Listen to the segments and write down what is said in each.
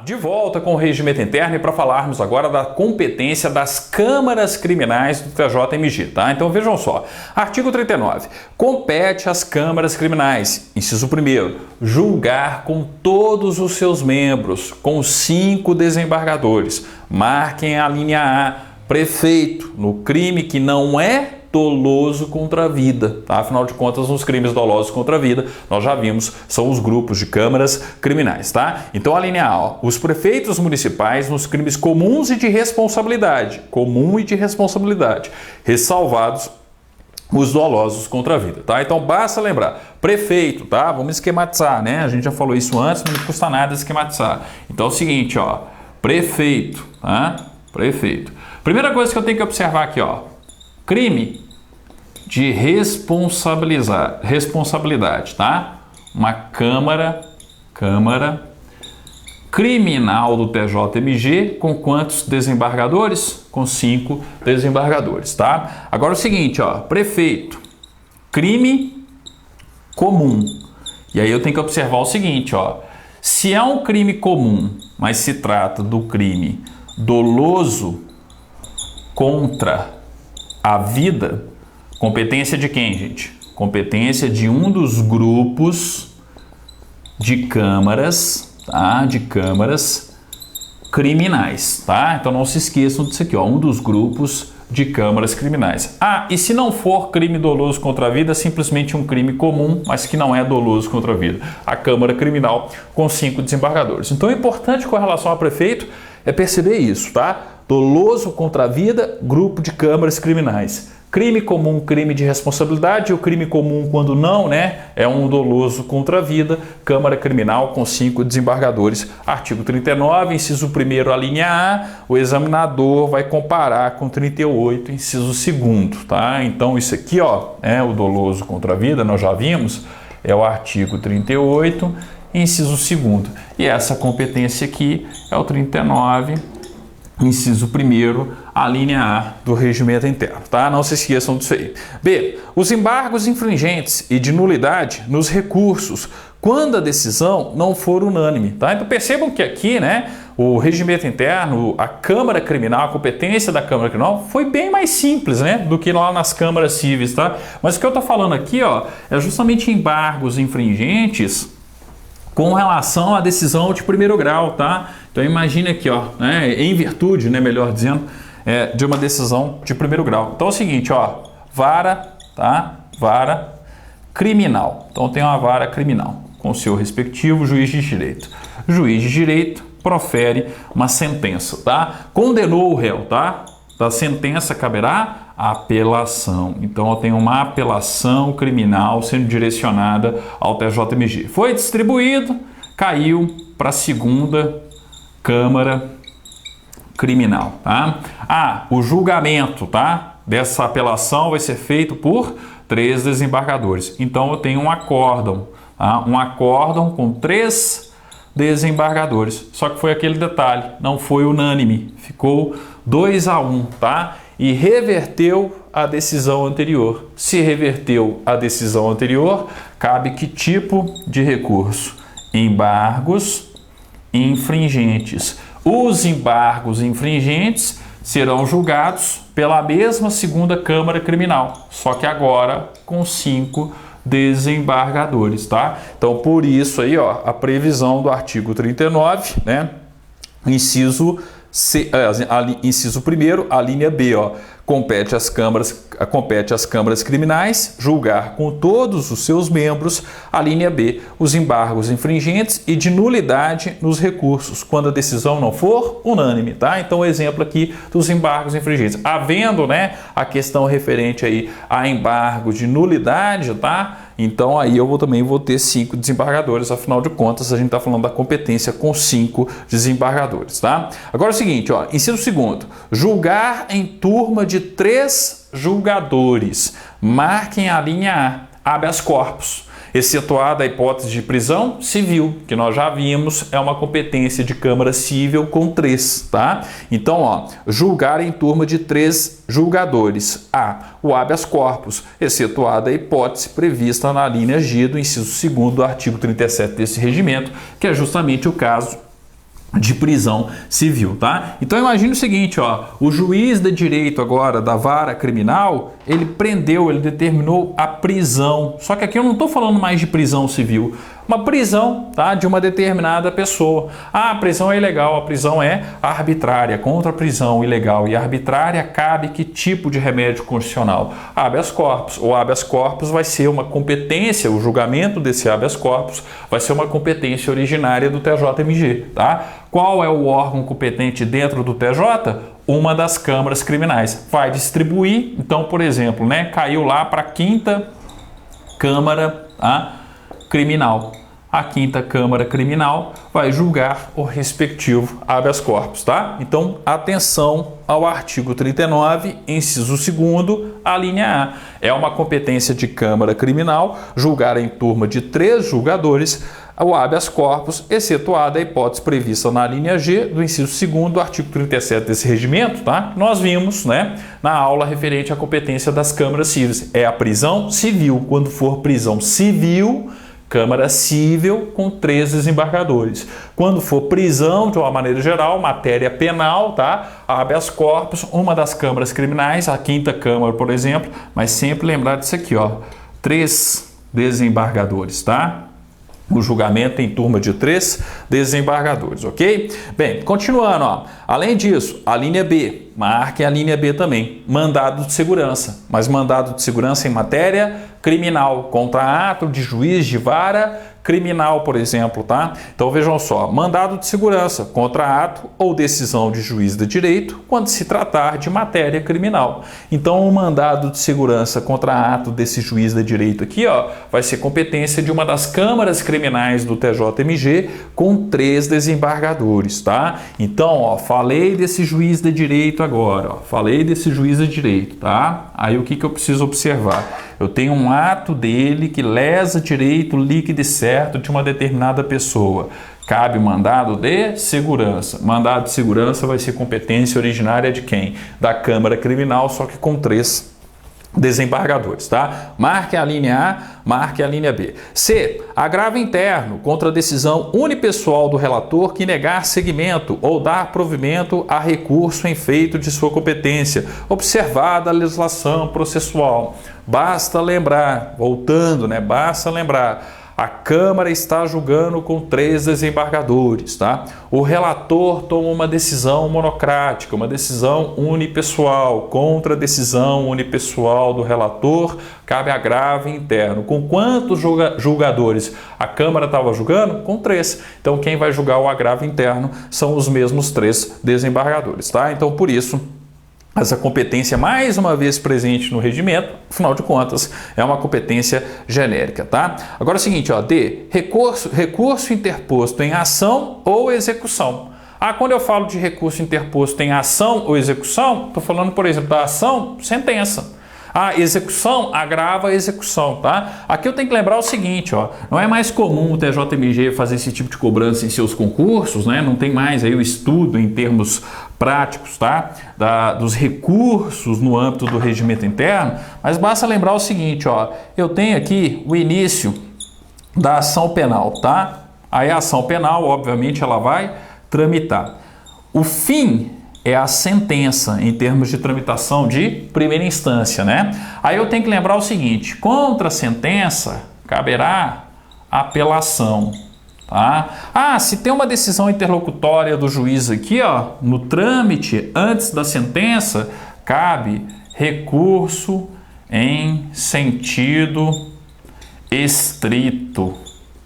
De volta com o regimento interno e para falarmos agora da competência das câmaras criminais do TJMG, tá? Então vejam só, artigo 39, compete às câmaras criminais, inciso 1º, julgar com todos os seus membros, com 5 desembargadores. Marquem a linha A, prefeito, no crime que não é doloso contra a vida, tá? Afinal de contas, os crimes dolosos contra a vida, nós já vimos, são os grupos de câmaras criminais, tá? Então a linha A, ó, os prefeitos municipais nos crimes comuns e de responsabilidade, ressalvados os dolosos contra a vida, tá? Então basta lembrar, prefeito, tá? Vamos esquematizar, né? A gente já falou isso antes, mas não custa nada esquematizar. Então é o seguinte, ó, prefeito, tá? Prefeito. Primeira coisa que eu tenho que observar aqui, ó, crime de responsabilidade, tá? Uma câmara criminal do TJMG com quantos desembargadores? Com 5 desembargadores, tá? Agora é o seguinte, ó, prefeito, crime comum. E aí eu tenho que observar o seguinte, ó, se é um crime comum, mas se trata do crime doloso contra a vida, competência de quem, gente? Competência de um dos grupos de câmaras, tá? De câmaras criminais, tá? Então não se esqueçam disso aqui, ó, um dos grupos de câmaras criminais. Ah, e se não for crime doloso contra a vida, simplesmente um crime comum, mas que não é doloso contra a vida. A Câmara Criminal com 5 desembargadores. Então é importante com relação a prefeito é perceber isso, tá? Doloso contra a vida, grupo de câmaras criminais. Crime comum, crime de responsabilidade, o crime comum quando não, né, é um doloso contra a vida, Câmara Criminal com 5 desembargadores. Artigo 39, inciso 1º, a linha A, o examinador vai comparar com 38, inciso 2º, tá? Então isso aqui, ó, é o doloso contra a vida, nós já vimos, é o artigo 38, inciso 2º. E essa competência aqui é o 39, inciso 1º, a linha A do regimento interno, tá? Não se esqueçam disso aí. B, os embargos infringentes e de nulidade nos recursos, quando a decisão não for unânime, tá? Então percebam que aqui, né, o regimento interno, a Câmara Criminal, a competência da Câmara Criminal foi bem mais simples, né, do que lá nas câmaras cíveis, tá? Mas o que eu tô falando aqui, ó, é justamente embargos infringentes com relação à decisão de primeiro grau, tá? Então imagine aqui, ó, né, em virtude, né, melhor dizendo, de uma decisão de primeiro grau. Então é o seguinte, ó, vara, tá? Vara criminal. Então tem uma vara criminal com o seu respectivo juiz de direito. Juiz de direito profere uma sentença, tá? Condenou o réu, tá? Da sentença caberá apelação. Então eu tenho uma apelação criminal sendo direcionada ao TJMG. Foi distribuído, caiu para a 2ª Câmara Criminal, tá? Ah, o julgamento, tá, dessa apelação vai ser feito por 3 desembargadores. Então eu tenho um acórdão, tá? Um acórdão com 3 desembargadores. Só que foi aquele detalhe, não foi unânime, ficou 2-1, tá? E reverteu a decisão anterior. Se reverteu a decisão anterior, cabe que tipo de recurso? Embargos infringentes. Os embargos infringentes serão julgados pela mesma 2ª Câmara Criminal, só que agora com 5 desembargadores, tá? Então, por isso aí, ó, a previsão do artigo 39, né? Inciso 1º, a linha B, ó, compete às câmaras criminais julgar com todos os seus membros, a linha B, os embargos infringentes e de nulidade nos recursos, quando a decisão não for unânime, tá? Então o exemplo aqui dos embargos infringentes, havendo, né, a questão referente aí a embargo de nulidade, tá? Então aí eu também vou ter 5 desembargadores, afinal de contas a gente está falando da competência com 5 desembargadores, tá? Agora é o seguinte, ó, inciso 2º, julgar em turma de 3 julgadores. Marquem a linha A, habeas corpus. excetuada a hipótese de prisão civil, que nós já vimos, é uma competência de Câmara Cível com 3, tá? Então, ó, julgar em turma de 3 julgadores. A, o habeas corpus, excetuada a hipótese prevista na linha G do inciso 2º do artigo 37 desse regimento, que é justamente o caso de prisão civil, tá? Então imagine o seguinte, ó, o juiz de direito agora da vara criminal, ele prendeu, ele determinou a prisão. Só que aqui eu não estou falando mais de prisão civil, uma prisão, tá, de uma determinada pessoa. Ah, a prisão é ilegal, a prisão é arbitrária. Contra a prisão ilegal e arbitrária cabe que tipo de remédio constitucional? Habeas corpus. O habeas corpus vai ser uma competência, o julgamento desse habeas corpus vai ser uma competência originária do TJMG, tá? Qual é o órgão competente dentro do TJ? Uma das câmaras criminais. Vai distribuir, então, por exemplo, né, caiu lá para a 5ª Câmara, tá, Criminal. A 5ª Câmara Criminal vai julgar o respectivo habeas corpus, tá? Então, atenção ao artigo 39, inciso 2º, a linha A. É uma competência de Câmara Criminal julgar em turma de 3 julgadores o habeas corpus, excetuada a hipótese prevista na linha G do inciso 2º do artigo 37 desse regimento, tá? Nós vimos, né, na aula referente à competência das câmaras cíveis. É a prisão civil. Quando for prisão civil, Câmara Cível com 3 desembargadores. Quando for prisão, de uma maneira geral, matéria penal, tá? Habeas corpus, uma das câmaras criminais, a 5ª Câmara, por exemplo, mas sempre lembrar disso aqui, ó, 3 desembargadores, tá? O julgamento em turma de 3 desembargadores, ok? Bem, continuando, ó. Além disso, a linha B, marque a linha B também, mandado de segurança, mas mandado de segurança em matéria criminal, contra ato de juiz de vara criminal, por exemplo, tá? Então vejam só, mandado de segurança contra ato ou decisão de juiz de direito quando se tratar de matéria criminal. Então o mandado de segurança contra ato desse juiz de direito aqui, ó, vai ser competência de uma das câmaras criminais do TJMG com 3 desembargadores, tá? Então, ó, falei desse juiz de direito agora, ó, falei desse juiz de direito, tá? Aí o que eu preciso observar? Eu tenho um ato dele que lesa direito líquido e certo de uma determinada pessoa. Cabe o mandado de segurança. Mandado de segurança vai ser competência originária de quem? Da Câmara Criminal, só que com 3 desembargadores, tá? Marque a linha A, marque a linha B. C. Agravo interno contra a decisão unipessoal do relator que negar seguimento ou dar provimento a recurso em feito de sua competência, observada a legislação processual. Basta lembrar, voltando, né? Basta lembrar. A Câmara está julgando com 3 desembargadores, tá? O relator toma uma decisão monocrática, uma decisão unipessoal. Contra a decisão unipessoal do relator, cabe agravo interno. Com quantos julgadores a Câmara estava julgando? Com 3. Então, quem vai julgar o agravo interno são os mesmos 3 desembargadores, tá? Então, por isso, essa competência, mais uma vez presente no regimento, afinal de contas, é uma competência genérica, tá? Agora é o seguinte, ó, D, recurso interposto em ação ou execução. Ah, quando eu falo de recurso interposto em ação ou execução, estou falando, por exemplo, da ação, sentença. A execução agrava a execução, tá? Aqui eu tenho que lembrar o seguinte, ó, não é mais comum o TJMG fazer esse tipo de cobrança em seus concursos, né? Não tem mais aí o estudo em termos práticos, tá? Dos recursos no âmbito do regimento interno, mas basta lembrar o seguinte, ó, eu tenho aqui o início da ação penal, tá? Aí a ação penal, obviamente, ela vai tramitar. O fim é a sentença em termos de tramitação de primeira instância, né? Aí eu tenho que lembrar o seguinte, contra a sentença caberá apelação, tá? Ah, se tem uma decisão interlocutória do juiz aqui, ó, no trâmite antes da sentença, cabe recurso em sentido estrito,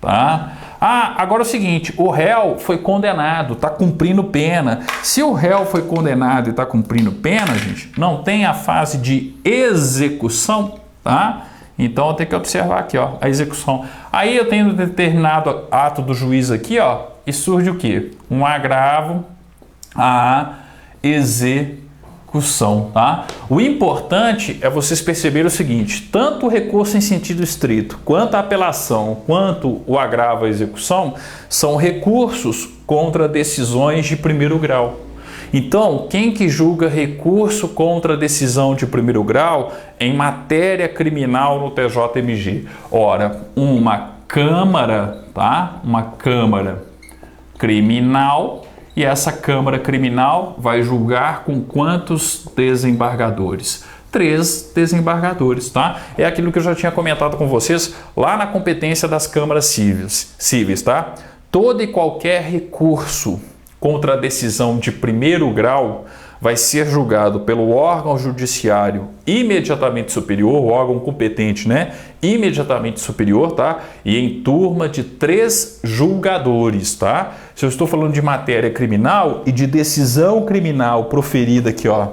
tá? Ah, agora é o seguinte, o réu foi condenado, está cumprindo pena. Se o réu foi condenado e está cumprindo pena, gente, não tem a fase de execução, tá? Então eu tenho que observar aqui, ó, a execução. Aí eu tenho um determinado ato do juiz aqui, ó, e surge o quê? Um agravo à execução. execução, tá? O importante é vocês perceberem o seguinte: tanto o recurso em sentido estrito, quanto a apelação, quanto o agravo à execução, são recursos contra decisões de primeiro grau. Então, quem que julga recurso contra decisão de primeiro grau em matéria criminal no TJMG? Ora, uma Câmara, tá? Uma Câmara criminal, e essa Câmara criminal vai julgar com quantos desembargadores? 3 desembargadores, tá? É aquilo que eu já tinha comentado com vocês lá na competência das câmaras cíveis, tá? Todo e qualquer recurso contra a decisão de primeiro grau vai ser julgado pelo órgão judiciário imediatamente superior, o órgão competente, né? Imediatamente superior, tá? E em turma de 3 julgadores, tá? Se eu estou falando de matéria criminal e de decisão criminal proferida aqui, ó,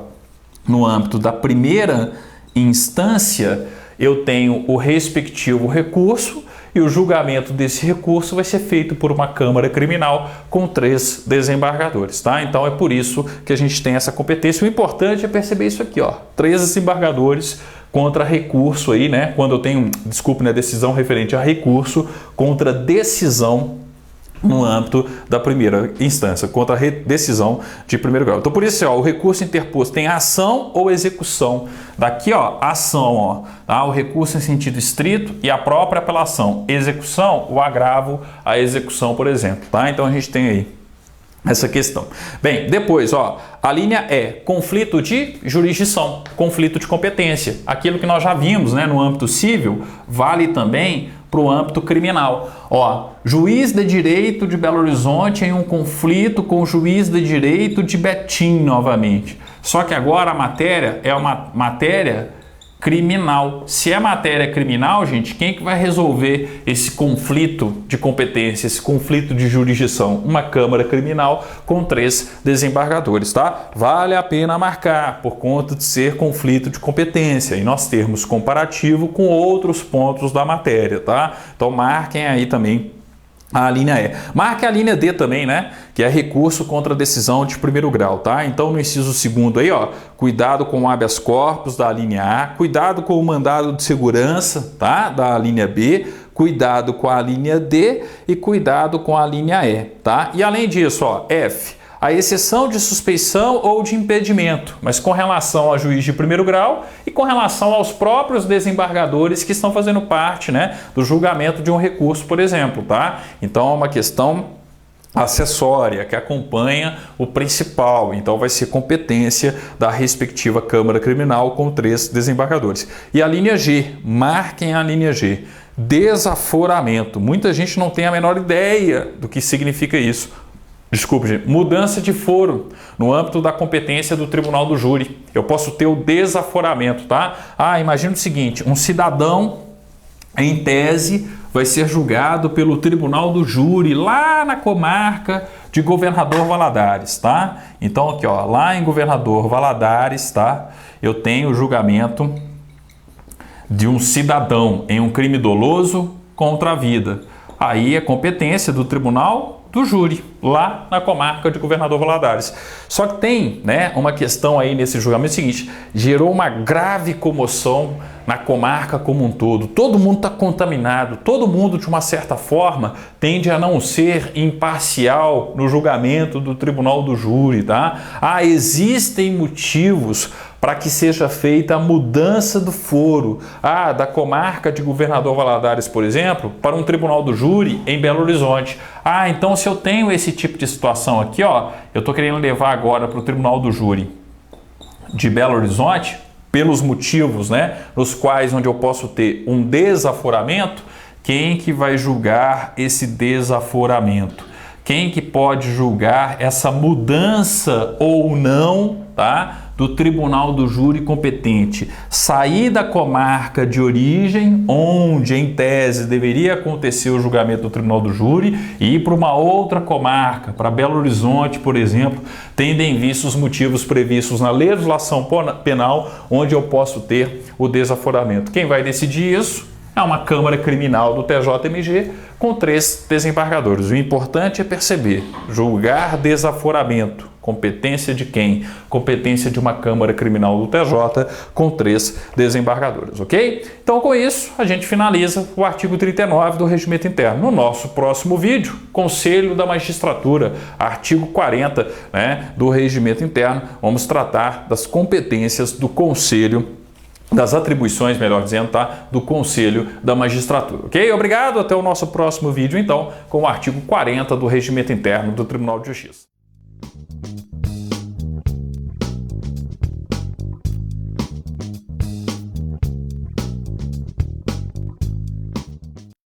no âmbito da primeira instância, eu tenho o respectivo recurso e o julgamento desse recurso vai ser feito por uma Câmara criminal com 3 desembargadores, tá? Então é por isso que a gente tem essa competência. O importante é perceber isso aqui, ó, 3 desembargadores contra recurso aí, né? Quando eu tenho, desculpe, né, decisão referente a recurso contra decisão no âmbito da primeira instância, contra a decisão de primeiro grau. Então, por isso, ó, o recurso interposto tem ação ou execução. Daqui, ó, ação, ó, tá? O recurso em sentido estrito e a própria apelação. Execução, o agravo à execução, por exemplo, tá? Então, a gente tem aí essa questão. Bem, depois, ó, a linha E, conflito de jurisdição, conflito de competência. Aquilo que nós já vimos, né, no âmbito civil, vale também para o âmbito criminal. Ó, juiz de direito de Belo Horizonte em um conflito com o juiz de direito de Betim novamente. Só que agora a matéria é uma matéria criminal. Se é matéria criminal, gente, quem que vai resolver esse conflito de competência, esse conflito de jurisdição? Uma Câmara criminal com 3 desembargadores, tá? Vale a pena marcar por conta de ser conflito de competência e nós termos comparativo com outros pontos da matéria, tá? Então marquem aí também a linha E. Marque a linha D também, né? Que é recurso contra a decisão de primeiro grau, tá? Então, no inciso 2º aí, ó, cuidado com o habeas corpus da linha A, cuidado com o mandado de segurança, tá? Da linha B, cuidado com a linha D e cuidado com a linha E, tá? E além disso, ó, F, a exceção de suspeição ou de impedimento, mas com relação ao juiz de primeiro grau e com relação aos próprios desembargadores que estão fazendo parte, né, do julgamento de um recurso, por exemplo, tá? Então é uma questão acessória que acompanha o principal, então vai ser competência da respectiva Câmara Criminal com 3 desembargadores. E a linha G, marquem a linha G, desaforamento. Muita gente não tem a menor ideia do que significa isso. Desculpe, gente, mudança de foro no âmbito da competência do Tribunal do Júri. Eu posso ter o desaforamento, tá? Ah, imagina o seguinte, um cidadão, em tese, vai ser julgado pelo Tribunal do Júri lá na comarca de Governador Valadares, tá? Então aqui, ó, lá em Governador Valadares, tá? Eu tenho o julgamento de um cidadão em um crime doloso contra a vida. Aí é competência do Tribunal do Júri, lá na comarca de Governador Valadares. Só que tem, né, uma questão aí nesse julgamento seguinte, gerou uma grave comoção na comarca como um todo. Todo mundo está contaminado, todo mundo de uma certa forma tende a não ser imparcial no julgamento do Tribunal do Júri, tá? Ah, existem motivos para que seja feita a mudança do foro da comarca de Governador Valadares, por exemplo, para um Tribunal do Júri em Belo Horizonte. Ah, então se eu tenho esse tipo de situação aqui, ó, eu estou querendo levar agora para o Tribunal do Júri de Belo Horizonte, pelos motivos, né, nos quais onde eu posso ter um desaforamento, quem que vai julgar esse desaforamento? Quem que pode julgar essa mudança ou não, tá, do Tribunal do Júri competente? Sair da comarca de origem, onde em tese deveria acontecer o julgamento do Tribunal do Júri, e ir para uma outra comarca, para Belo Horizonte, por exemplo, tendo em vista os motivos previstos na legislação penal, onde eu posso ter o desaforamento. Quem vai decidir isso é uma Câmara Criminal do TJMG com 3 desembargadores. O importante é perceber, julgar desaforamento, competência de quem? Competência de uma Câmara Criminal do TJ com 3 desembargadores, ok? Então, com isso, a gente finaliza o artigo 39 do Regimento Interno. No nosso próximo vídeo, Conselho da Magistratura, artigo 40, né, do Regimento Interno, vamos tratar das competências do Conselho, das atribuições, melhor dizendo, tá? Do Conselho da Magistratura, ok? Obrigado, até o nosso próximo vídeo, então, com o artigo 40 do Regimento Interno do Tribunal de Justiça.